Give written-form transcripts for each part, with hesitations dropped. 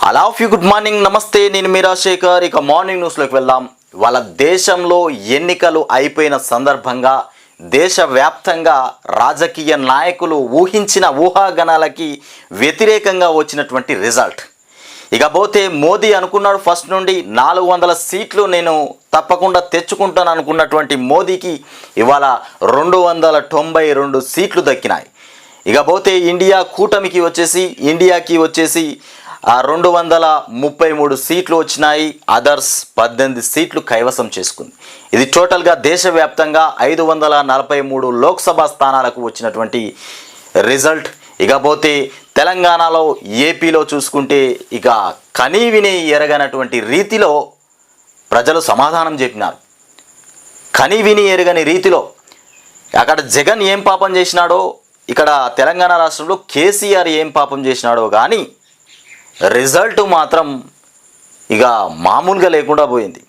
అలా of you good morning, నమస్తే. నేను మీ రాజశేఖర్. ఇక మార్నింగ్ న్యూస్లోకి వెళ్దాం. వాళ్ళ దేశంలో ఎన్నికలు అయిపోయిన సందర్భంగా దేశవ్యాప్తంగా రాజకీయ నాయకులు ఊహించిన ఊహాగణాలకి వ్యతిరేకంగా వచ్చినటువంటి రిజల్ట్. ఇకపోతే మోదీ అనుకున్నాడు ఫస్ట్ నుండి 400 సీట్లు నేను తప్పకుండా తెచ్చుకుంటాను అనుకున్నటువంటి మోదీకి ఇవాళ 292 సీట్లు దక్కినాయి. ఇకపోతే ఇండియాకి వచ్చేసి 233 సీట్లు వచ్చినాయి. అదర్స్ 18 సీట్లు కైవసం చేసుకుంది. ఇది టోటల్గా దేశవ్యాప్తంగా 543 లోక్సభ స్థానాలకు వచ్చినటువంటి రిజల్ట్. ఇకపోతే తెలంగాణలో, ఏపీలో చూసుకుంటే ఇక కనీవిని ఎరగనటువంటి రీతిలో ప్రజలు సమాధానం చెప్పినారు. కనీవిని ఎరగని రీతిలో అక్కడ జగన్ ఏం పాపం చేసినాడో, ఇక్కడ తెలంగాణ రాష్ట్రంలో కేసీఆర్ ఏం పాపం చేసినాడో కానీ రిజల్ట్ మాత్రం ఇక మామూలుగా లేకుండా పోయింది.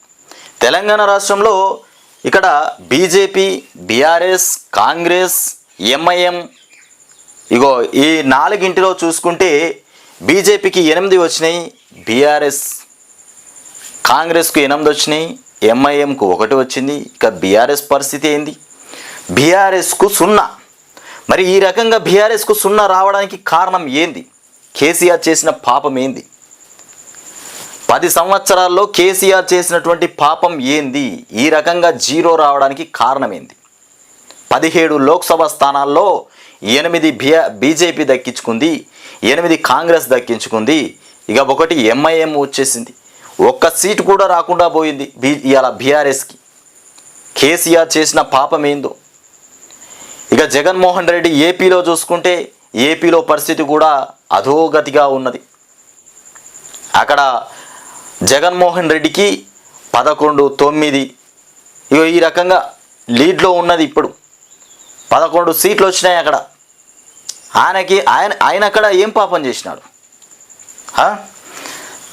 తెలంగాణ రాష్ట్రంలో ఇక్కడ బీజేపీ, బీఆర్ఎస్, కాంగ్రెస్, ఎంఐఎం ఇగో ఈ 4 చూసుకుంటే బీజేపీకి 8 వచ్చినాయి, బీఆర్ఎస్ కాంగ్రెస్కు 8 వచ్చినాయి, ఎంఐఎంకు 1 వచ్చింది. ఇక బీఆర్ఎస్ పరిస్థితి ఏంది? బీఆర్ఎస్కు 0. మరి ఈ రకంగా బీఆర్ఎస్కు 0 రావడానికి కారణం ఏంది? కేసీఆర్ చేసిన పాపం ఏంది? 10 సంవత్సరాల్లో కేసీఆర్ చేసినటువంటి పాపం ఏంది? ఈ రకంగా 0 రావడానికి కారణం ఏంది? 17 లోక్సభ స్థానాల్లో 8 బీజేపీ దక్కించుకుంది, 8 కాంగ్రెస్ దక్కించుకుంది, ఇక 1 ఎంఐఎం వచ్చేసింది. 1 సీటు కూడా రాకుండా పోయింది ఇవాళ బీఆర్ఎస్కి. కేసీఆర్ చేసిన పాపం ఏందో. ఇక జగన్మోహన్ రెడ్డి ఏపీలో చూసుకుంటే ఏపీలో పరిస్థితి కూడా అధోగతిగా ఉన్నది. అక్కడ జగన్మోహన్ రెడ్డికి 11-9 ఈ రకంగా లీడ్లో ఉన్నది. ఇప్పుడు 11 సీట్లు వచ్చినాయి అక్కడ. ఆయన అక్కడ ఏం పాపం చేసినాడు?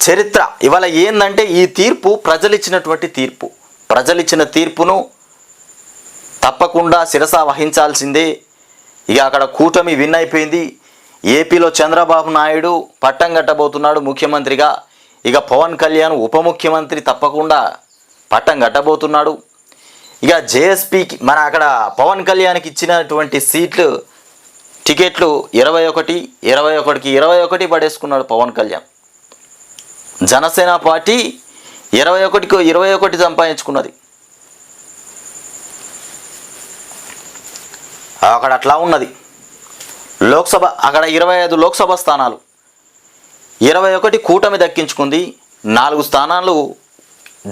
చరిత్ర ఇవాళ ఏందంటే ఈ తీర్పు ప్రజలిచ్చినటువంటి తీర్పు. ప్రజలిచ్చిన తీర్పును తప్పకుండా శిరస వహించాల్సిందే. ఇక అక్కడ కూటమి విన్ అయిపోయింది. ఏపీలో చంద్రబాబు నాయుడు పట్టం కట్టబోతున్నాడు ముఖ్యమంత్రిగా. ఇక పవన్ కళ్యాణ్ ఉప ముఖ్యమంత్రి తప్పకుండా పట్టం కట్టబోతున్నాడు. ఇక జేఎస్పీకి మన అక్కడ పవన్ కళ్యాణ్కి ఇచ్చినటువంటి టికెట్లు 21కి 21 పడేసుకున్నాడు పవన్ కళ్యాణ్. జనసేన పార్టీ 21కి 21 సంపాదించుకున్నది. అక్కడ అట్లా ఉన్నది. లోక్సభ అక్కడ 25 లోక్సభ స్థానాలు 21 కూటమి దక్కించుకుంది. 4 స్థానాలు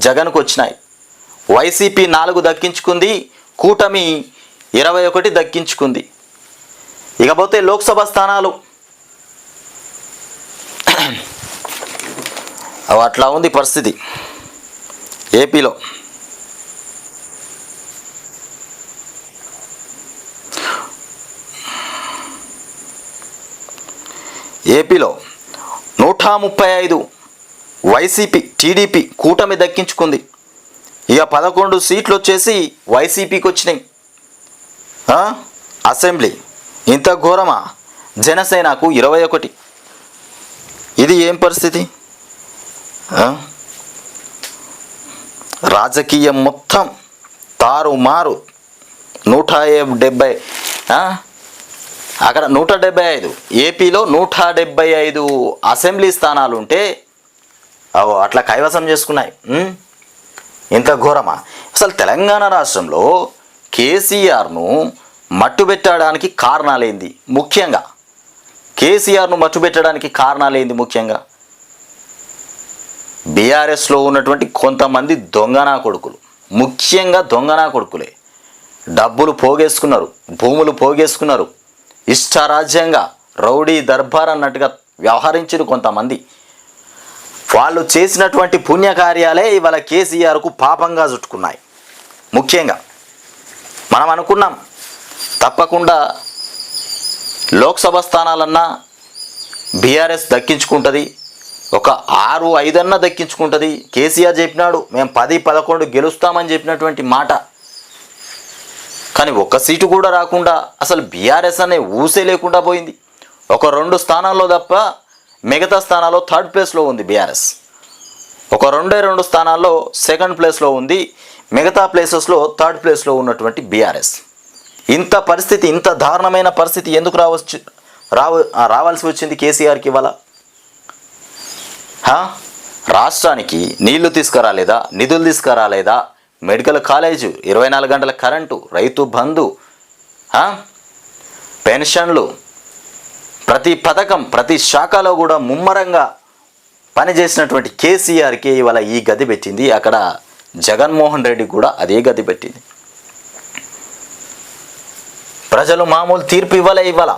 జగన్కు వచ్చినాయి. వైసీపీ 4 దక్కించుకుంది, కూటమి 21 దక్కించుకుంది. ఇకపోతే లోక్సభ స్థానాలు అట్లా ఉంది పరిస్థితి ఏపీలో. ఏపీలో 135 వైసీపీ, టీడీపీ కూటమి దక్కించుకుంది. ఇక 11 సీట్లు వచ్చేసి వైసీపీకి వచ్చినాయి. అసెంబ్లీ ఇంత ఘోరమా? జనసేనకు 21. ఇది ఏం పరిస్థితి? రాజకీయం మొత్తం తారుమారు. 170 అక్కడ 175, ఏపీలో 175 అసెంబ్లీ స్థానాలు ఉంటే అట్లా కైవసం చేసుకున్నాయి. ఇంత ఘోరమా? అసలు తెలంగాణ రాష్ట్రంలో కేసీఆర్ను మట్టుబెట్టడానికి కారణాలేంది? ముఖ్యంగా కేసీఆర్ను మట్టుబెట్టడానికి కారణాలేంది? ముఖ్యంగా బీఆర్ఎస్లో ఉన్నటువంటి కొంతమంది దొంగనా కొడుకులు, ముఖ్యంగా దొంగనా కొడుకులే. డబ్బులు పోగేసుకున్నారు, భూములు పోగేసుకున్నారు, ఇష్టారాజ్యంగా రౌడీ దర్బార్ అన్నట్టుగా వ్యవహరించారు కొంతమంది. వాళ్ళు చేసినటువంటి పుణ్యకార్యాలే ఇవాళ కేసీఆర్కు పాపంగా చుట్టుకున్నాయి. ముఖ్యంగా మనం అనుకున్నాం తప్పకుండా లోక్సభ స్థానాలన్నా బీఆర్ఎస్ దక్కించుకుంటుంది, ఒక 6-5 దక్కించుకుంటుంది. కేసీఆర్ చెప్పినాడు మేము 10-11 గెలుస్తామని చెప్పినటువంటి మాట. కానీ 1 సీటు కూడా రాకుండా అసలు బీఆర్ఎస్ అనే ఊసే లేకుండా పోయింది. ఒక 2 స్థానాల్లో తప్ప మిగతా స్థానాల్లో థర్డ్ ప్లేస్లో ఉంది బీఆర్ఎస్. ఒక 2 స్థానాల్లో సెకండ్ ప్లేస్లో ఉంది, మిగతా ప్లేసెస్లో థర్డ్ ప్లేస్లో ఉన్నటువంటి బీఆర్ఎస్. ఇంత దారుణమైన పరిస్థితి ఎందుకు రావాల్సి వచ్చింది కేసీఆర్కి ఇవాళ? రాష్ట్రానికి నీళ్లు తీసుకురాలేదా, నిధులు తీసుకురాలేదా, మెడికల్ కాలేజు, 24 గంటల కరెంటు, రైతు బంధు, పెన్షన్లు, ప్రతి పథకం ప్రతి శాఖలో కూడా ముమ్మరంగా పనిచేసినటువంటి కేసీఆర్కి ఇవాళ ఈ గది పెట్టింది. అక్కడ జగన్మోహన్ రెడ్డి కూడా అదే గది పెట్టింది. ప్రజలు మామూలు తీర్పు ఇవాళ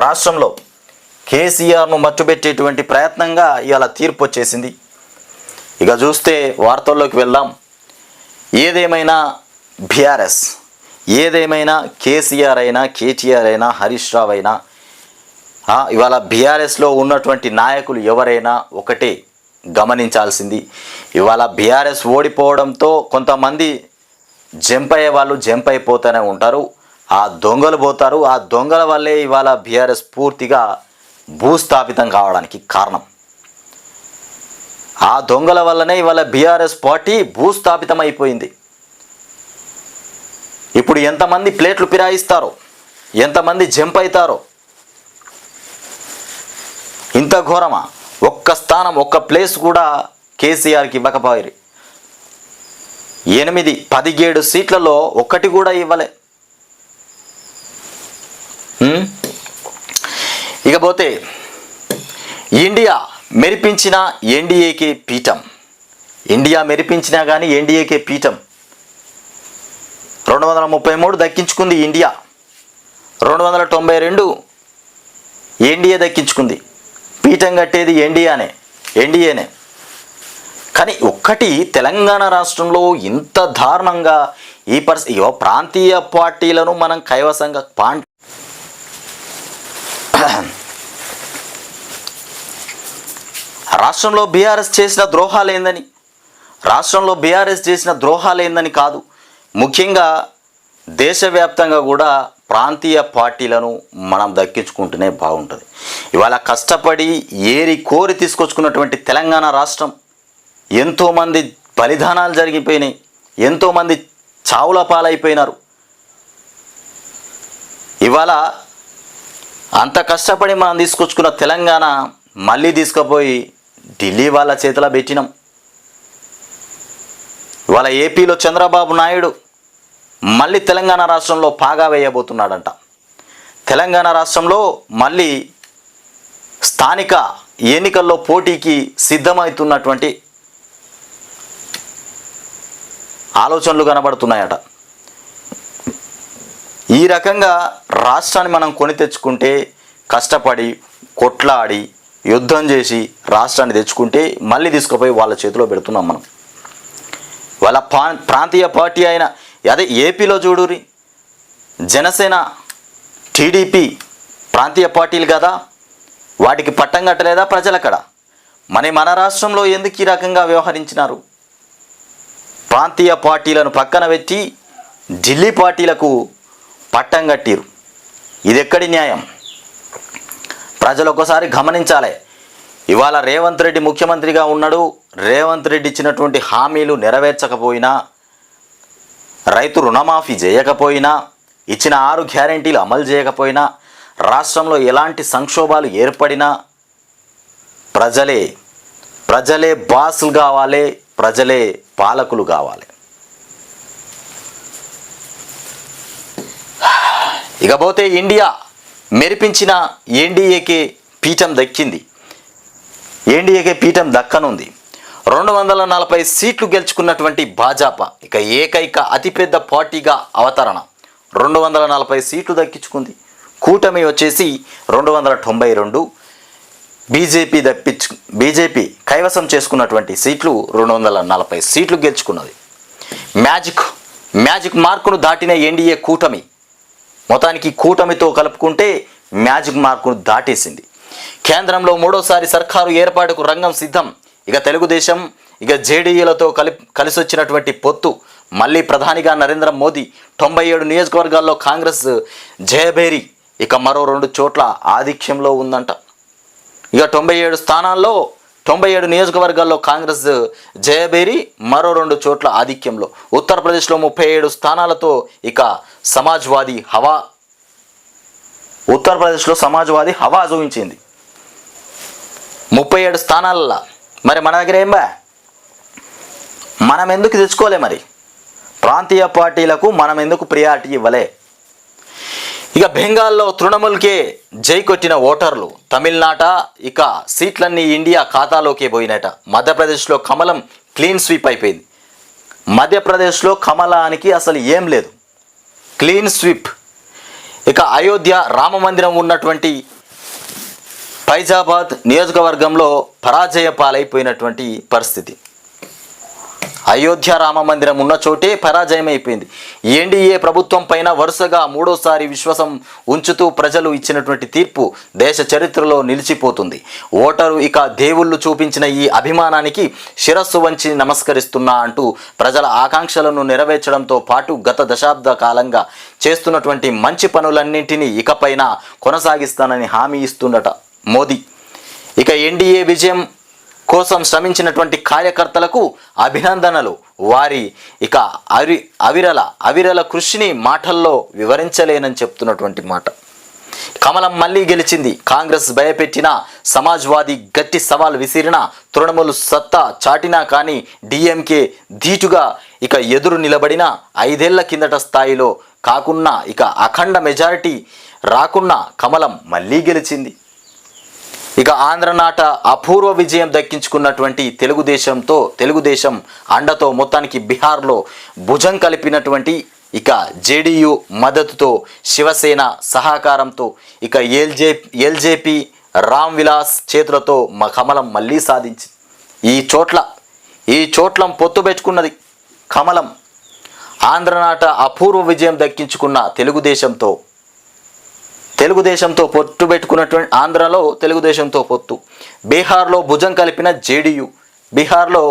రాష్ట్రంలో కేసీఆర్ను మట్టుబెట్టేటువంటి ప్రయత్నంగా ఇవాళ తీర్పు వచ్చేసింది. ఇక చూస్తే వార్తల్లోకి వెళ్దాం. ఏదేమైనా బీఆర్ఎస్, ఏదేమైనా కేసీఆర్ అయినా, కేటీఆర్ అయినా, హరీష్ రావు అయినా, ఇవాళ బీఆర్ఎస్లో ఉన్నటువంటి నాయకులు ఎవరైనా ఒకటే గమనించాల్సింది, ఇవాళ బీఆర్ఎస్ ఓడిపోవడంతో కొంతమంది జంప్ అయ్యే వాళ్ళు జంప్ అయిపోతూనే ఉంటారు. ఆ దొంగలు పోతారు. ఆ దొంగల వల్లే ఇవాళ బీఆర్ఎస్ పూర్తిగా భూస్థాపితం కావడానికి కారణం. ఆ దొంగల వల్లనే ఇవాళ బీఆర్ఎస్ పార్టీ భూస్థాపితం అయిపోయింది. ఇప్పుడు ఎంతమంది ప్లేట్లు ఫిరాయిస్తారో, ఎంతమంది జంప్ అవుతారో, ఇంత ఘోరమా? ఒక్క స్థానం, ఒక్క ప్లేస్ కూడా కేసీఆర్కి ఇవ్వకపోయారు. 8-17 సీట్లలో ఒక్కటి కూడా ఇవ్వలే. ఇకపోతే ఇండియా మెరిపించిన ఎన్డీఏకే పీఠం. ఇండియా మెరిపించినా కానీ ఎన్డీఏకే పీఠం. 233 దక్కించుకుంది ఇండియా, 292 ఎన్డీఏ దక్కించుకుంది. పీఠం కట్టేది ఎన్డీఏనే. కానీ ఒక్కటి తెలంగాణ రాష్ట్రంలో ఇంత దారుణంగా ఈ ప్రాంతీయ పార్టీలను మనం కైవసంగా రాష్ట్రంలో బీఆర్ఎస్ చేసిన ద్రోహాలు ఏందని కాదు, ముఖ్యంగా దేశవ్యాప్తంగా కూడా ప్రాంతీయ పార్టీలను మనం దక్కించుకుంటూనే బాగుంటుంది. ఇవాళ కష్టపడి ఏరి కోరి తీసుకొచ్చుకున్నటువంటి తెలంగాణ రాష్ట్రం ఎంతోమంది బలిదానాలు జరిగిపోయినాయి, ఎంతోమంది చావుల పాలైపోయినారు. ఇవాళ అంత కష్టపడి మనం తీసుకొచ్చుకున్న తెలంగాణ మళ్ళీ తీసుకుపోయి ఢిల్లీ వాళ్ళ చేతిలో పెట్టినాం. ఇవాళ ఏపీలో చంద్రబాబు నాయుడు మళ్ళీ తెలంగాణ రాష్ట్రంలో పాగా వేయబోతున్నాడంట. తెలంగాణ రాష్ట్రంలో మళ్ళీ స్థానిక ఎన్నికల్లో పోటీకి సిద్ధమవుతున్నటువంటి ఆలోచనలు కనబడుతున్నాయట. ఈ రకంగా రాష్ట్రాన్ని మనం కొని తెచ్చుకుంటే, కష్టపడి కొట్లాడి యుద్ధం చేసి రాష్ట్రాన్ని తెచ్చుకుంటే మళ్ళీ తీసుకుపోయి వాళ్ళ చేతిలో పెడుతున్నాం మనం. వాళ్ళ ప్రాంతీయ పార్టీ అయిన అదే ఏపీలో చూడురి, జనసేన, టీడీపీ ప్రాంతీయ పార్టీలు కదా, వాటికి పట్టం కట్టలేదా ప్రజలక్కడ? మన రాష్ట్రంలో ఎందుకు ఈ రకంగా వ్యవహరించినారు? ప్రాంతీయ పార్టీలను పక్కన పెట్టి ఢిల్లీ పార్టీలకు పట్టం కట్టిరు. ఇది ఎక్కడి న్యాయం? ప్రజలు ఒకసారి గమనించాలి. ఇవాళ రేవంత్ రెడ్డి ముఖ్యమంత్రిగా ఉన్నాడు. రేవంత్ రెడ్డి ఇచ్చినటువంటి హామీలు నెరవేర్చకపోయినా, రైతు రుణమాఫీ చేయకపోయినా, ఇచ్చిన 6 గ్యారెంటీలు అమలు చేయకపోయినా, రాష్ట్రంలో ఎలాంటి సంక్షోభాలు ఏర్పడినా ప్రజలే బాసులు కావాలి, ప్రజలే పాలకులు కావాలి. ఇకపోతే ఇండియా మెరిపించిన ఎన్డీఏకే పీఠం దక్కింది. ఎన్డీఏకే పీఠం దక్కనుంది. 240 సీట్లు గెలుచుకున్నటువంటి భాజపా ఇక ఏకైక అతిపెద్ద పార్టీగా అవతరణ. 240 సీట్లు దక్కించుకుంది. కూటమి వచ్చేసి 292, బీజేపీ కైవసం చేసుకున్నటువంటి సీట్లు 240 సీట్లు గెలుచుకున్నది. మ్యాజిక్ మార్కును దాటిన ఎన్డీఏ కూటమి మొత్తానికి కూటమితో కలుపుకుంటే మ్యాజిక్ మార్కును దాటేసింది. కేంద్రంలో 3వసారి సర్కారు ఏర్పాటుకు రంగం సిద్ధం. ఇక తెలుగుదేశం, ఇక జేడీయూలతో కలిసి వచ్చినటువంటి పొత్తు మళ్ళీ ప్రధానిగా నరేంద్ర మోదీ. 97 నియోజకవర్గాల్లో కాంగ్రెస్ జయభేరి. ఇక మరో 2 చోట్ల ఆధిక్యంలో ఉందంట. ఇక 97 స్థానాల్లో 97 నియోజకవర్గాల్లో కాంగ్రెస్ జయబేరి, మరో 2 చోట్ల ఆధిక్యంలో. ఉత్తరప్రదేశ్లో 37 స్థానాలతో ఇక సమాజ్వాదీ హవా, ఉత్తరప్రదేశ్లో సమాజ్వాదీ హవా చూపించింది 37 స్థానాలలో. మరి మన దగ్గర ఏం బా, మనం ఎందుకు తెచ్చుకోలే? మరి ప్రాంతీయ పార్టీలకు మనం ఎందుకు ప్రియారిటీ ఇవ్వలే? ఇక బెంగాల్లో తృణమూల్కే జై కొట్టిన ఓటర్లు. తమిళనాట ఇక సీట్లన్నీ ఇండియా ఖాతాలోకే పోయినట. మధ్యప్రదేశ్లో కమలం క్లీన్ స్వీప్ అయిపోయింది. మధ్యప్రదేశ్లో కమలానికి అసలు ఏం లేదు, క్లీన్ స్వీప్. ఇక అయోధ్య రామ మందిరం ఉన్నటువంటి ఫైజాబాద్ నియోజకవర్గంలో పరాజయ పాలైపోయినటువంటి పరిస్థితి. అయోధ్య రామ మందిరం ఉన్న చోటే పరాజయం అయిపోయింది. ఎన్డీఏ ప్రభుత్వం పైన వరుసగా 3వసారి విశ్వాసం ఉంచుతూ ప్రజలు ఇచ్చినటువంటి తీర్పు దేశ చరిత్రలో నిలిచిపోతుంది. ఓటరు ఇక దేవుళ్ళు చూపించిన ఈ అభిమానానికి శిరస్సు వంచి నమస్కరిస్తున్నా అంటూ ప్రజల ఆకాంక్షలను నెరవేర్చడంతో పాటు గత దశాబ్ద కాలంగా చేస్తున్నటువంటి మంచి పనులన్నింటినీ ఇకపైన కొనసాగిస్తానని హామీ ఇస్తుందట మోదీ. ఇక ఎన్డీఏ విజయం కోసం శ్రమించినటువంటి కార్యకర్తలకు అభినందనలు. వారి ఇక అవిరల కృషిని మాటల్లో వివరించలేనని చెప్తున్నటువంటి మాట. కమలం మళ్ళీ గెలిచింది. కాంగ్రెస్ భయపెట్టిన, సమాజ్వాదీ గట్టి సవాల్ విసిరిన, తృణమూల్ సత్తా చాటినా కానీ డిఎంకే ధీటుగా ఇక ఎదురు నిలబడిన, 5 ఏళ్ల కిందట స్థాయిలో కాకున్నా ఇక అఖండ మెజారిటీ రాకున్నా కమలం మళ్ళీ గెలిచింది. ఇక ఆంధ్రనాట అపూర్వ విజయం దక్కించుకున్నటువంటి తెలుగుదేశం అండతో మొత్తానికి బీహార్లో భుజం కలిపినటువంటి ఇక జేడీయూ మద్దతుతో, శివసేన సహకారంతో, ఇక ఎల్జేపీ రామ్ విలాస్ చేతులతో కమలం మళ్ళీ సాధించింది. ఈ చోట్ల పొత్తు పెట్టుకున్నది కమలం. ఆంధ్రనాట అపూర్వ విజయం దక్కించుకున్న తెలుగుదేశంతో పొత్తు పెట్టుకున్నటువంటి ఆంధ్రలో తెలుగుదేశంతో పొత్తు, బీహార్లో భుజం కలిపిన బీహార్లో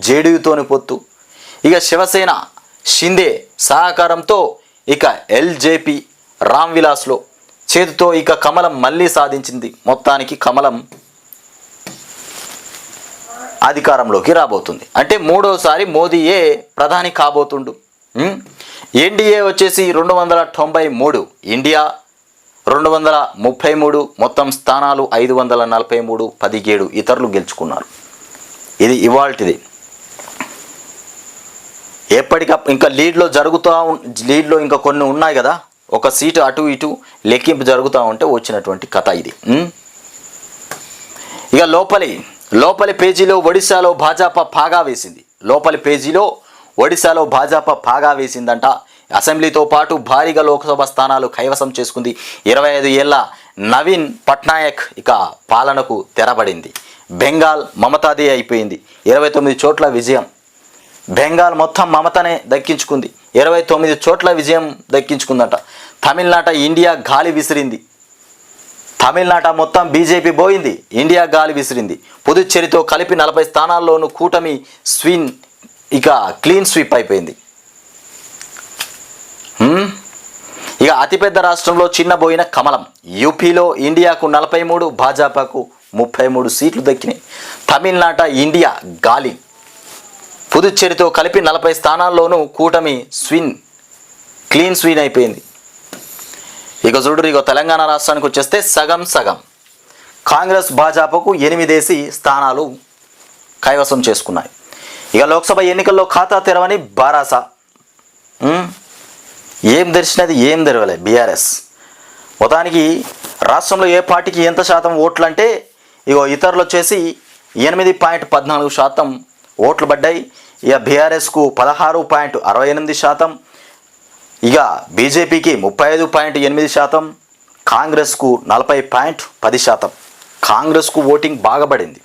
జేడీయూతోని పొత్తు, ఇక శివసేన షిందే సహకారంతో ఇక ఎల్జేపీ రామ్ విలాస్లో చేతితో ఇక కమలం మళ్ళీ సాధించింది. మొత్తానికి కమలం అధికారంలోకి రాబోతుంది. అంటే 3వసారి మోదీయే ప్రధాని కాబోతుండు. ఎన్డీఏ వచ్చేసి 293, ఇండియా 233, మొత్తం స్థానాలు 543, 17 ఇతరులు గెలుచుకున్నారు. ఇది ఇవాల్టిది. ఎప్పటికప్పుడు ఇంకా లీడ్లో ఇంకా కొన్ని ఉన్నాయి కదా, ఒక సీటు అటు ఇటు లెక్కింపు జరుగుతూ ఉంటే వచ్చినటువంటి కథ ఇది. ఇక లోపలి పేజీలో ఒడిశాలో భాజపా పాగా వేసిందంట. అసెంబ్లీతో పాటు భారీగా లోక్సభ స్థానాలు కైవసం చేసుకుంది. 25 ఏళ్ల నవీన్ పట్నాయక్ ఇక పాలనకు తెరబడింది. బెంగాల్ మమతాదే అయిపోయింది. 29 చోట్ల విజయం. బెంగాల్ మొత్తం మమతనే దక్కించుకుంది. 29 చోట్ల విజయం దక్కించుకుందట. తమిళనాట ఇండియా గాలి విసిరింది. తమిళనాట మొత్తం బీజేపీ పోయింది, ఇండియా గాలి విసిరింది. పుదుచ్చేరితో కలిపి 40 స్థానాల్లోనూ కూటమి ఇక క్లీన్ స్వీప్ అయిపోయింది. ఇక అతిపెద్ద రాష్ట్రంలో చిన్నబోయిన కమలం. యూపీలో ఇండియాకు 43, భాజపాకు 33 సీట్లు దక్కినాయి. తమిళనాట ఇండియా గాలి. పుదుచ్చేరితో కలిపి 40 స్థానాల్లోనూ కూటమి క్లీన్ స్వీన్ అయిపోయింది. ఇక చూడు, ఇక తెలంగాణ రాష్ట్రానికి వచ్చేస్తే సగం కాంగ్రెస్ భాజపాకు 8 స్థానాలు కైవసం చేసుకున్నాయి. ఇక లోక్సభ ఎన్నికల్లో ఖాతా తెరవని బారాస. ఏం తెరిచినది, ఏం తెరవలే బీఆర్ఎస్. మొత్తానికి రాష్ట్రంలో ఏ పార్టీకి ఎంత శాతం ఓట్లు అంటే ఇగో ఇతరులు వచ్చేసి 8.14% ఓట్లు పడ్డాయి. ఇక బీఆర్ఎస్కు 16.68%, ఇక బీజేపీకి 35.8%, కాంగ్రెస్కు 40.10%. కాంగ్రెస్కు ఓటింగ్ బాగా పడింది.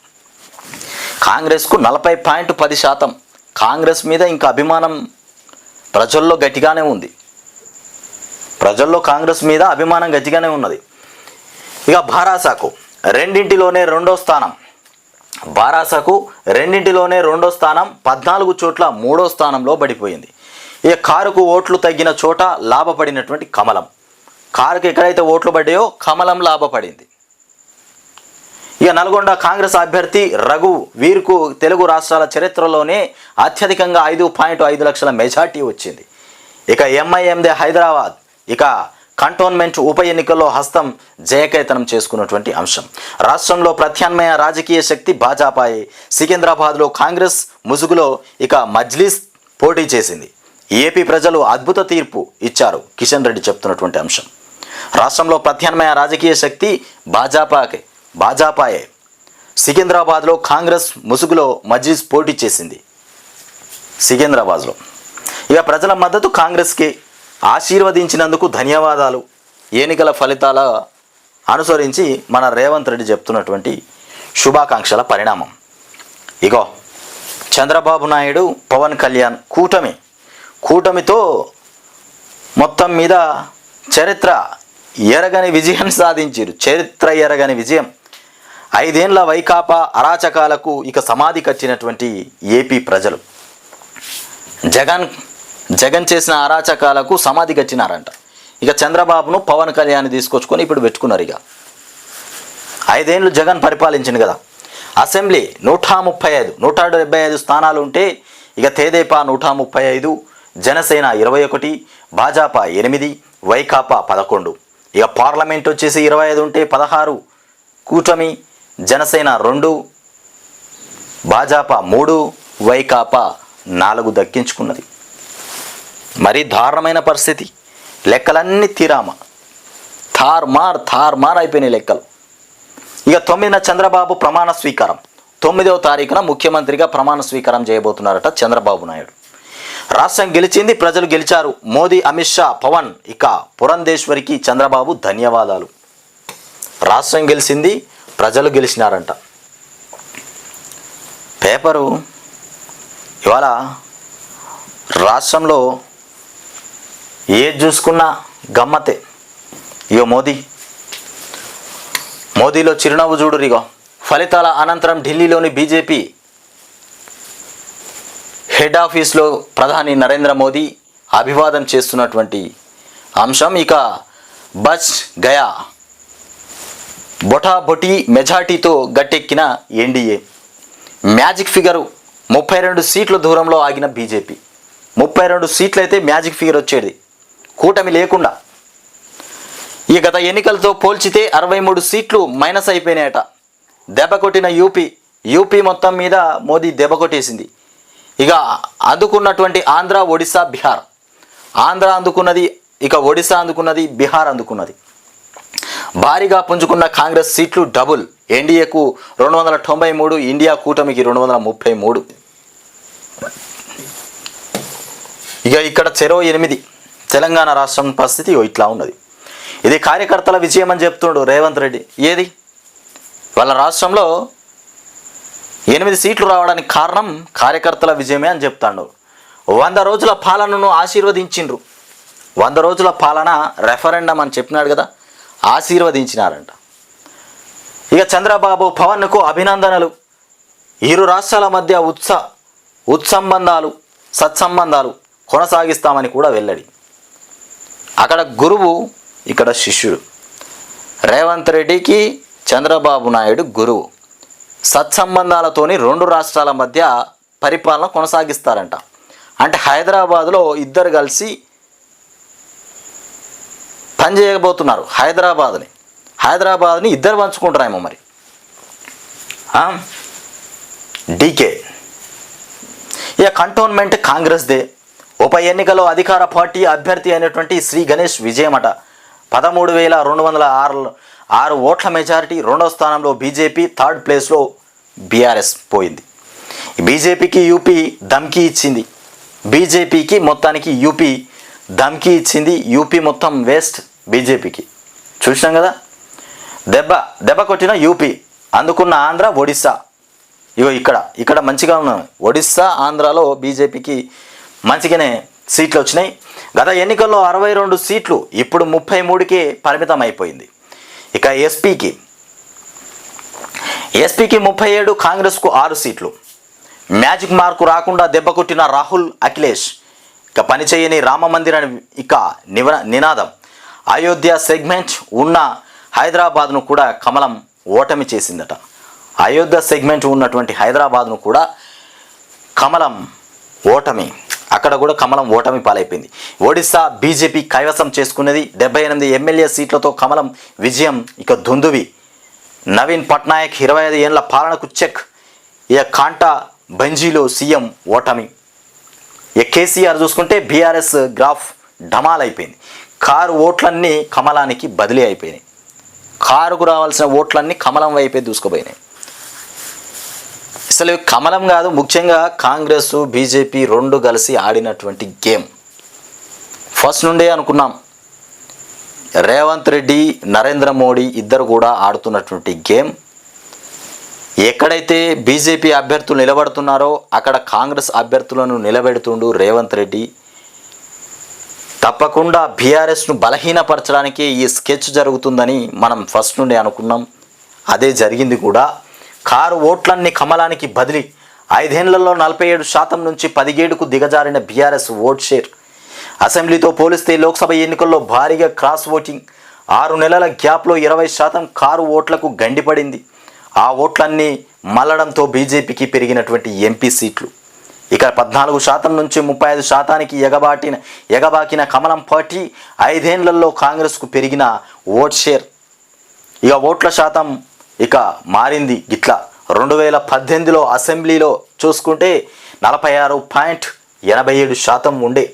కాంగ్రెస్కు 40.10%. కాంగ్రెస్ మీద ఇంకా అభిమానం ప్రజల్లో గట్టిగానే ఉంది. కాంగ్రెస్ మీద అభిమానం గట్టిగానే ఉన్నది. ఇక భారాసాకు రెండింటిలోనే రెండో స్థానం. 14 చోట్ల 3వ స్థానంలో పడిపోయింది. ఇక కారుకు ఓట్లు తగ్గిన చోట లాభపడినటువంటి కమలం. కారుకు ఎక్కడైతే ఓట్లు పడ్డాయో కమలం లాభపడింది. ఇక నల్గొండ కాంగ్రెస్ అభ్యర్థి రఘు వీర్కు తెలుగు రాష్ట్రాల చరిత్రలోనే అత్యధికంగా 5.5 లక్షల మెజార్టీ వచ్చింది. ఇక ఎంఐఎందే హైదరాబాద్ ఇక కంటోన్మెంట్ ఉప ఎన్నికల్లో హస్తం జయకేతనం చేసుకున్నటువంటి అంశం. రాష్ట్రంలో ప్రత్యామ్నాయ రాజకీయ శక్తి భాజపాయే. సికింద్రాబాద్లో కాంగ్రెస్ ముసుగులో ఇక మజ్లిస్ పోటీ చేసింది. ఏపీ ప్రజలు అద్భుత తీర్పు ఇచ్చారు కిషన్ రెడ్డి చెప్తున్నటువంటి అంశం. రాష్ట్రంలో ప్రత్యామ్నాయ రాజకీయ శక్తి భాజపాయే. సికింద్రాబాద్లో కాంగ్రెస్ ముసుగులో మజ్లిస్ పోటీ చేసింది. సికింద్రాబాద్లో ఇక ప్రజల మద్దతు కాంగ్రెస్కి. ఆశీర్వదించినందుకు ధన్యవాదాలు. ఎన్నికల ఫలితాల అనుసరించి మన రేవంత్ రెడ్డి చెప్తున్నటువంటి శుభాకాంక్షల పరిణామం. ఇగో చంద్రబాబు నాయుడు పవన్ కళ్యాణ్ కూటమితో మొత్తం మీద చరిత్ర ఎరగని విజయం సాధించారు. చరిత్ర ఎరగని విజయం. 5 ఏళ్ల వైకాపా అరాచకాలకు ఇక సమాధి కట్టినటువంటి ఏపీ ప్రజలు జగన్ చేసిన అరాచకాలకు సమాధి కట్టినారంట. ఇక చంద్రబాబును పవన్ కళ్యాణ్ తీసుకొచ్చుకొని ఇప్పుడు పెట్టుకున్నారు. ఇక 5 ఏళ్ళు జగన్ పరిపాలించింది కదా. అసెంబ్లీ 175 స్థానాలు ఉంటే ఇక తెదేపా 135, జనసేన 21, భాజపా 8, వైకాపా 11. ఇక పార్లమెంట్ వచ్చేసి 25 ఉంటే 16, కూటమి జనసేన 2, భాజపా 3, వైకాపా 4 దక్కించుకున్నది. మరీ దారుణమైన పరిస్థితి. లెక్కలన్నీ తారుమార్ అయిపోయినాయి లెక్కలు. ఇక 9న చంద్రబాబు ప్రమాణ స్వీకారం. 9వ తారీఖున ముఖ్యమంత్రిగా ప్రమాణ స్వీకారం చేయబోతున్నారట చంద్రబాబు నాయుడు. రాష్ట్రం గెలిచింది, ప్రజలు గెలిచారు. మోదీ, అమిత్ షా, పవన్ ఇక పురంధేశ్వరికి చంద్రబాబు ధన్యవాదాలు. రాష్ట్రం గెలిచింది, ప్రజలు గెలిచినారంట. పేపరు ఇవాళ రాష్ట్రంలో ఏది చూసుకున్నా గమ్మతే. ఇగో మోదీలో చిరునవ్వు చూడురిగో. ఫలితాల అనంతరం ఢిల్లీలోని బీజేపీ హెడ్ ఆఫీస్లో ప్రధాని నరేంద్ర మోదీ అభివాదం చేస్తున్నటువంటి అంశం. ఇక బచ్ గయా బొటాబొటీ మెజార్టీతో గట్టెక్కిన ఎన్డీఏ. మ్యాజిక్ ఫిగరు 32 సీట్ల దూరంలో ఆగిన బీజేపీ. 32 సీట్లు అయితే మ్యాజిక్ ఫిగర్ వచ్చేది కూటమి లేకుండా. ఈ గత ఎన్నికలతో పోల్చితే 63 సీట్లు మైనస్ అయిపోయినాయట. దెబ్బ కొట్టిన యూపీ మొత్తం మీద మోదీ దెబ్బ కొట్టేసింది. ఇక అందుకున్నటువంటి ఆంధ్ర, ఒడిశా, బీహార్. ఆంధ్ర అందుకున్నది, ఇక ఒడిశా అందుకున్నది, బీహార్ అందుకున్నది. భారీగా పుంజుకున్న కాంగ్రెస్ సీట్లు డబుల్. ఎన్డీఏకు 293, ఇండియా కూటమికి 233. ఇక ఇక్కడ చెరో 8. తెలంగాణ రాష్ట్రం పరిస్థితి ఇట్లా ఉన్నది. ఇది కార్యకర్తల విజయం అని చెప్తుండు రేవంత్ రెడ్డి. ఏది వాళ్ళ రాష్ట్రంలో 8 సీట్లు రావడానికి కారణం కార్యకర్తల విజయమే అని చెప్తాడు. 100 రోజుల పాలనను ఆశీర్వదించిండ్రు. 100 రోజుల పాలన రెఫరెండం అని చెప్పినాడు కదా, ఆశీర్వదించినారంట. ఇక చంద్రబాబు, పవన్కు అభినందనలు. ఇరు రాష్ట్రాల మధ్య సత్సంబంధాలు కొనసాగిస్తామని కూడా వెల్లడి. అక్కడ గురువు, ఇక్కడ శిష్యుడు. రేవంత్ రెడ్డికి చంద్రబాబు నాయుడు గురువు. సత్సంబంధాలతోని 2 రాష్ట్రాల మధ్య పరిపాలన కొనసాగిస్తారంట. అంటే హైదరాబాదులో ఇద్దరు కలిసి పనిచేయబోతున్నారు. హైదరాబాద్ని ఇద్దరు పంచుకుంటారేమో మరి. డీకే ఇక కంటోన్మెంట్ కాంగ్రెస్దే. ఉప ఎన్నికలో అధికార పార్టీ అభ్యర్థి అయినటువంటి శ్రీ గణేష్ విజయమట. 13,206 ఓట్ల మెజారిటీ. 2వ స్థానంలో బీజేపీ, 3rd ప్లేస్లో బీఆర్ఎస్ పోయింది. బీజేపీకి యూపీ ధమ్కీ ఇచ్చింది. బీజేపీకి మొత్తానికి యూపీ ధమ్కీ ఇచ్చింది. యూపీ మొత్తం వేస్ట్ బీజేపీకి. చూసినాం కదా, దెబ్బ కొట్టిన యూపీ, అందుకున్న ఆంధ్ర, ఒడిస్సా. ఇగో ఇక్కడ మంచిగా ఉన్నాను. ఒడిస్సా, ఆంధ్రాలో బీజేపీకి మంచిగానే సీట్లు వచ్చినాయి. గత ఎన్నికల్లో 62 సీట్లు ఇప్పుడు 33కే పరిమితం అయిపోయింది. ఇక ఎస్పీకి 37, కాంగ్రెస్కు 6 సీట్లు. మ్యాజిక్ మార్కు రాకుండా దెబ్బ కొట్టిన రాహుల్, అఖిలేష్. ఇక పనిచేయని రామమందిరం ఇక నినాదం. అయోధ్య సెగ్మెంట్ ఉన్న హైదరాబాద్ను కూడా కమలం ఓటమి చేసిందట. అయోధ్య సెగ్మెంట్ ఉన్నటువంటి హైదరాబాద్ను కూడా కమలం ఓటమి, అక్కడ కూడా కమలం ఓటమి పాలైపోయింది. ఒడిశా బీజేపీ కైవసం చేసుకున్నది 78 ఎమ్మెల్యే సీట్లతో కమలం విజయం. ఇక దుందువి నవీన్ పట్నాయక్ 25 ఏళ్ల పాలనకు చెక్. ఇక కాంటా బంజీలో సీఎం ఓటమి. ఇక కేసీఆర్ చూసుకుంటే బీఆర్ఎస్ గ్రాఫ్ డమాల్ అయిపోయింది. కారు ఓట్లన్నీ కమలానికి బదిలీ అయిపోయినాయి. కారుకు రావాల్సిన ఓట్లన్నీ కమలం వైపే దూసుకుపోయినాయి. అసలు కమలం కాదు, ముఖ్యంగా కాంగ్రెస్ బీజేపీ రెండు కలిసి ఆడినటువంటి గేమ్. ఫస్ట్ నుండే అనుకున్నాం రేవంత్ రెడ్డి నరేంద్ర మోడీ ఇద్దరు కూడా ఆడుతున్నటువంటి గేమ్. ఎక్కడైతే బీజేపీ అభ్యర్థులు నిలబడుతున్నారో అక్కడ కాంగ్రెస్ అభ్యర్థులను నిలబెడుతుండు రేవంత్ రెడ్డి. తప్పకుండా బీఆర్ఎస్ను బలహీనపరచడానికి ఈ స్కెచ్ జరుగుతుందని మనం ఫస్ట్ నుండి అనుకున్నాం. అదే జరిగింది కూడా. కారు ఓట్లన్నీ కమలానికి బదిలీ. 5 ఏళ్లలో 47% నుంచి 17కు దిగజారిన బీఆర్ఎస్ ఓట్ షేర్. అసెంబ్లీతో పోలిస్తే లోక్సభ ఎన్నికల్లో భారీగా క్రాస్ ఓటింగ్. 6 నెలల గ్యాప్లో 20% కారు ఓట్లకు గండిపడింది. ఆ ఓట్లన్నీ మల్లడంతో బీజేపీకి పెరిగినటువంటి ఎంపీ సీట్లు ఇక 14% నుంచి 35%కి ఎగబాకిన కమలం పార్టీ 5 ఏళ్లలో కాంగ్రెస్కు పెరిగిన ఓట్ షేర్. ఇక ఓట్ల శాతం ఇక మారింది గిట్లా. 2018లో అసెంబ్లీలో చూసుకుంటే 46.87% ఉండే.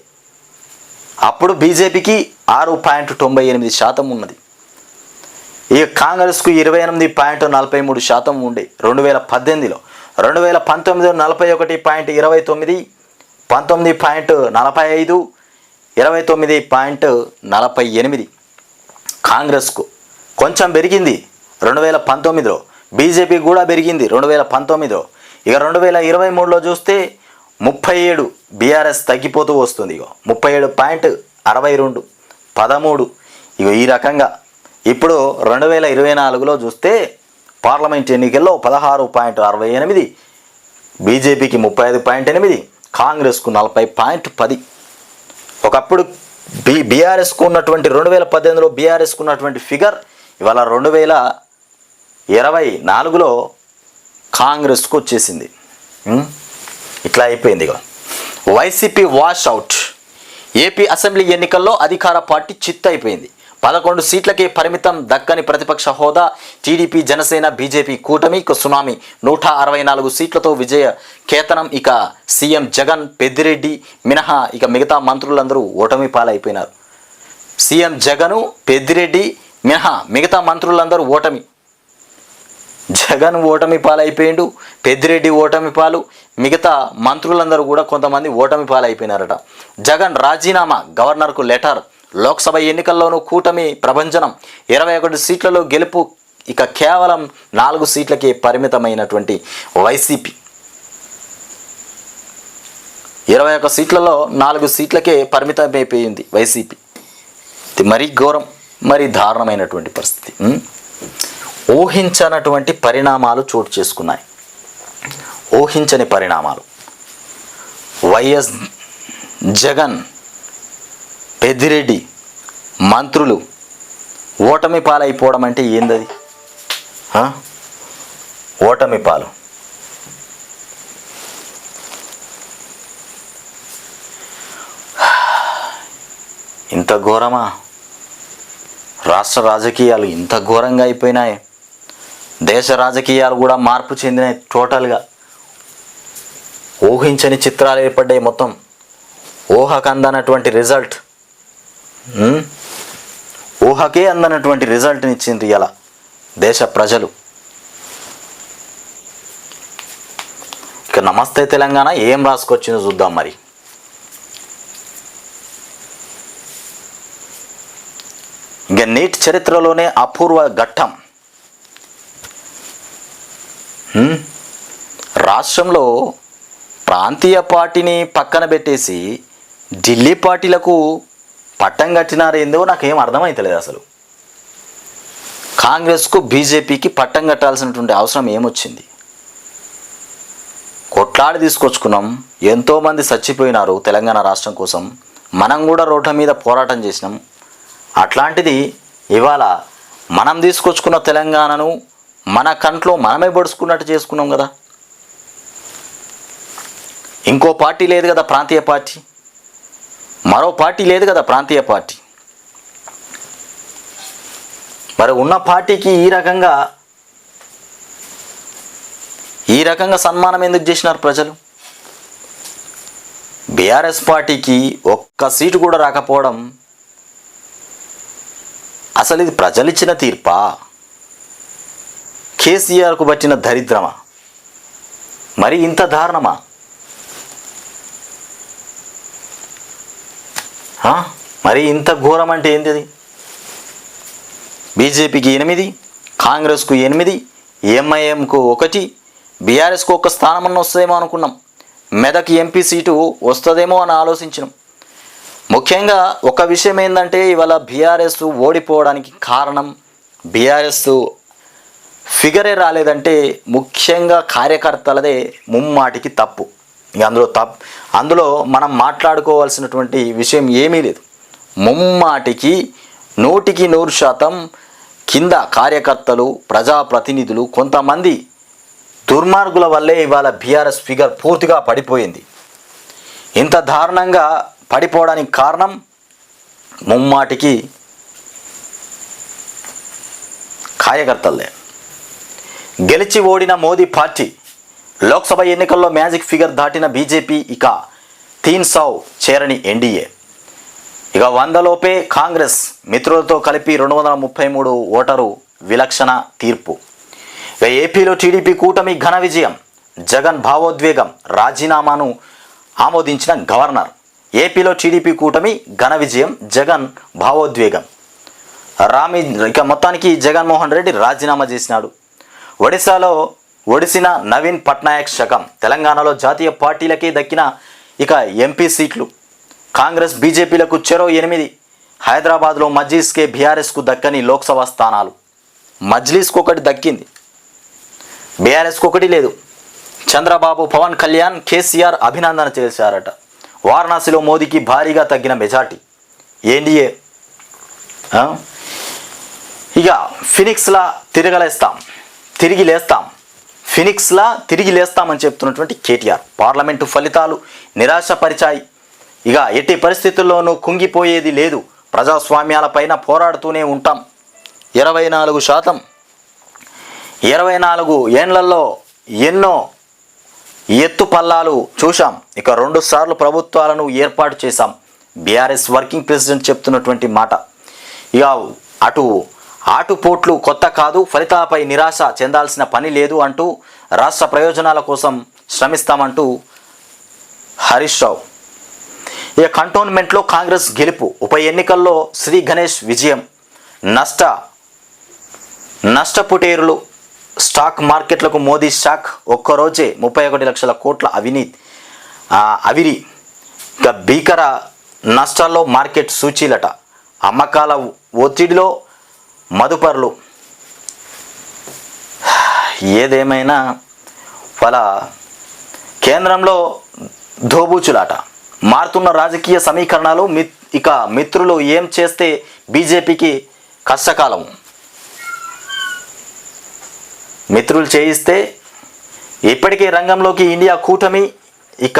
అప్పుడు బీజేపీకి 6.98% ఉన్నది. ఇక కాంగ్రెస్కు 28.43% ఉండే 2018లో. 2019 41.29, 19.45, 29.48 కాంగ్రెస్కు కొంచెం పెరిగింది 2019లో. బీజేపీ కూడా పెరిగింది 2019లో. ఇక 2023లో చూస్తే 37, బీఆర్ఎస్ తగ్గిపోతూ వస్తుంది. ఇక 37.62, 13. ఇక ఈ రకంగా ఇప్పుడు 2024లో చూస్తే పార్లమెంట్ ఎన్నికల్లో 16.68, బీజేపీకి 35.8, కాంగ్రెస్కు 40.10. ఒకప్పుడు బీఆర్ఎస్కు ఉన్నటువంటి 2018లో బీఆర్ఎస్కు ఉన్నటువంటి ఫిగర్ ఇవాళ 2024లో కాంగ్రెస్కు వచ్చేసింది. ఇట్లా అయిపోయింది. ఇక YCP wash out. AP assembly ఎన్నికల్లో అధికార పార్టీ చిత్తు అయిపోయింది. 11 సీట్లకే పరిమితం. దక్కని ప్రతిపక్ష హోదా. టీడీపీ జనసేన బీజేపీ కూటమి సునామీ. 164 సీట్లతో విజయ కేతనం. ఇక సీఎం జగన్ పెద్దిరెడ్డి మినహా ఇక మిగతా మంత్రులందరూ ఓటమి పాలైపోయినారు. సీఎం జగను పెద్దిరెడ్డి మినహా మిగతా మంత్రులందరూ ఓటమి. జగన్ ఓటమి పాలైపోయిండు, పెద్దిరెడ్డి ఓటమి పాలు, మిగతా మంత్రులందరూ కూడా కొంతమంది ఓటమి పాలైపోయినారట. జగన్ రాజీనామా, గవర్నర్కు లెటర్. లోక్సభ ఎన్నికల్లోనూ కూటమి ప్రభంజనం. 21 సీట్లలో గెలుపు. ఇక కేవలం 4 సీట్లకే పరిమితమైనటువంటి వైసీపీ. 21 సీట్లలో 4 సీట్లకే పరిమితమైపోయింది వైసీపీ. మరీ ఘోరం, మరీ దారుణమైనటువంటి పరిస్థితి. ఊహించనటువంటి పరిణామాలు చోటు చేసుకున్నాయి. ఊహించని పరిణామాలు. వైఎస్ జగన్, పెద్దిరెడ్డి మంత్రులు ఓటమి పాలైపోవడం అంటే ఏందది? ఓటమి పాలు. ఇంత ఘోరమా? రాష్ట్ర రాజకీయాలు ఇంత ఘోరంగా అయిపోయినాయి. దేశ రాజకీయాలు కూడా మార్పు చెందినాయి టోటల్గా. ఊహించని చిత్రాలు ఏర్పడ్డాయి. మొత్తం ఊహకు అందనటువంటి రిజల్ట్, ఊహకే అందనటువంటి రిజల్ట్ని ఇచ్చింది ఇలా దేశ ప్రజలు. ఇక నమస్తే తెలంగాణ ఏం రాసుకొచ్చిందో చూద్దాం మరి. ఇక నీట్ చరిత్రలోనే అపూర్వ ఘట్టం. రాష్ట్రంలో ప్రాంతీయ పార్టీని పక్కన పెట్టేసి ఢిల్లీ పార్టీలకు పట్టం కట్టినారేందో నాకేం అర్థమవుతలేదు అసలు. కాంగ్రెస్కు బీజేపీకి పట్టం కట్టాల్సినటువంటి అవసరం ఏమొచ్చింది? కొట్లాడి తీసుకొచ్చుకున్నాం. ఎంతోమంది చచ్చిపోయినారు తెలంగాణ రాష్ట్రం కోసం. మనం కూడా రోడ్ల మీద పోరాటం చేసినాం. అట్లాంటిది ఇవాళ మనం తీసుకొచ్చుకున్న తెలంగాణను మన కంట్లో మనమే పొడుచుకున్నట్టు చేసుకున్నాం కదా. ఇంకో పార్టీ లేదు కదా ప్రాంతీయ పార్టీ, మరో పార్టీ లేదు కదా ప్రాంతీయ పార్టీ. మరి ఉన్న పార్టీకి ఈ రకంగా సన్మానం ఎందుకు చేసినారు ప్రజలు? బీఆర్ఎస్ పార్టీకి ఒక్క సీటు కూడా రాకపోవడం అసలు ఇది ప్రజలిచ్చిన తీర్పా, కేసీఆర్కు పట్టిన దరిద్రమా, మరి ఇంత దారుణమా? మరి ఇంత ఘోరం అంటే ఏంటిది? బీజేపీకి 8, కాంగ్రెస్కు 8, ఎంఐఎంకు 1, బీఆర్ఎస్కు 1 స్థానమన్న వస్తుందేమో అనుకున్నాం. మెదక్ ఎంపీ సీటు వస్తుందేమో అని ఆలోచించినాం. ముఖ్యంగా ఒక విషయం ఏంటంటే ఇవాళ బీఆర్ఎస్ ఓడిపోవడానికి కారణం, బీఆర్ఎస్ ఫిగరే రాలేదంటే ముఖ్యంగా కార్యకర్తలదే ముమ్మాటికి తప్పు. ఇక అందులో మనం మాట్లాడుకోవాల్సినటువంటి విషయం ఏమీ లేదు. ముమ్మాటికి 100% కింద కార్యకర్తలు, ప్రజాప్రతినిధులు, కొంతమంది దుర్మార్గుల వల్లే ఇవాళ బీఆర్ఎస్ ఫిగర్ పూర్తిగా పడిపోయింది. ఇంత దారుణంగా పడిపోవడానికి కారణం ముమ్మాటికి కార్యకర్తలే. గెలిచి ఓడిన మోదీ పార్టీ, లోక్సభ ఎన్నికల్లో మ్యాజిక్ ఫిగర్ దాటిన బీజేపీ, ఇక 300 చేరని ఎన్డీఏ, ఇక 100లోపే కాంగ్రెస్, మిత్రులతో కలిపి 233 ఓటరు విలక్షణ తీర్పు. ఇక ఏపీలో టీడీపీ కూటమి ఘన విజయం, జగన్ భావోద్వేగం, రాజీనామాను ఆమోదించిన గవర్నర్. ఏపీలో టీడీపీ కూటమి ఘన విజయం, జగన్ భావోద్వేగం. ఇక మొత్తానికి జగన్మోహన్ రెడ్డి రాజీనామా చేసినాడు. ఒడిశాలో ఒడిసిన నవీన్ పట్నాయక్ శకం, తెలంగాణలో జాతీయ పార్టీలకే దక్కిన ఇక ఎంపీ సీట్లు. కాంగ్రెస్ బీజేపీలకు చెరో 8, హైదరాబాద్లో మజ్లీస్కే బీఆర్ఎస్కు దక్కని లోక్సభ స్థానాలు. మజ్లీస్కు 1 దక్కింది, బీఆర్ఎస్కు 1 లేదు. చంద్రబాబు, పవన్ కళ్యాణ్, కేసీఆర్ అభినందన చేశారట. వారణాసిలో మోదీకి భారీగా తగ్గిన మెజార్టీ. ఎన్డీఏ ఇక ఫినిక్స్లా తిరిగి లేస్తామని చెప్తున్నటువంటి కేటీఆర్. పార్లమెంటు ఫలితాలు నిరాశపరిచాయి. ఇక ఎట్టి పరిస్థితుల్లోనూ కుంగిపోయేది లేదు, ప్రజాస్వామ్యాలపైన పోరాడుతూనే ఉంటాం. 24 ఏండ్లలో ఎన్నో ఎత్తుపల్లాలు చూశాం. ఇక 2 సార్లు ప్రభుత్వాలను ఏర్పాటు చేశాం. బీఆర్ఎస్ వర్కింగ్ ప్రెసిడెంట్ చెప్తున్నటువంటి మాట. ఇక ఆటుపోట్లు కొత్త కాదు, ఫలితాలపై నిరాశ చెందాల్సిన పని లేదు అంటూ రాష్ట్ర ప్రయోజనాల కోసం శ్రమిస్తామంటూ హరీష్ రావు. ఇక కంటోన్మెంట్లో కాంగ్రెస్ గెలుపు, ఉప ఎన్నికల్లో శ్రీ గణేష్ విజయం. నష్టపుటేరులు, స్టాక్ మార్కెట్లకు మోదీ షాక్. ఒక్కరోజే 31 లక్షల కోట్ల అవిరి. ఇక భీకర నష్టాల్లో మార్కెట్ సూచీలట. అమ్మకాల ఒత్తిడిలో మదుపర్లు. ఏదేమైనా వాళ్ళ కేంద్రంలో దోబూచులాట. మారుతున్న రాజకీయ సమీకరణాలు. ఇక మిత్రులు ఏం చేస్తే బీజేపీకి కష్టకాలం. మిత్రులు చేయిస్తే ఇప్పటికే రంగంలోకి ఇండియా కూటమి. ఇక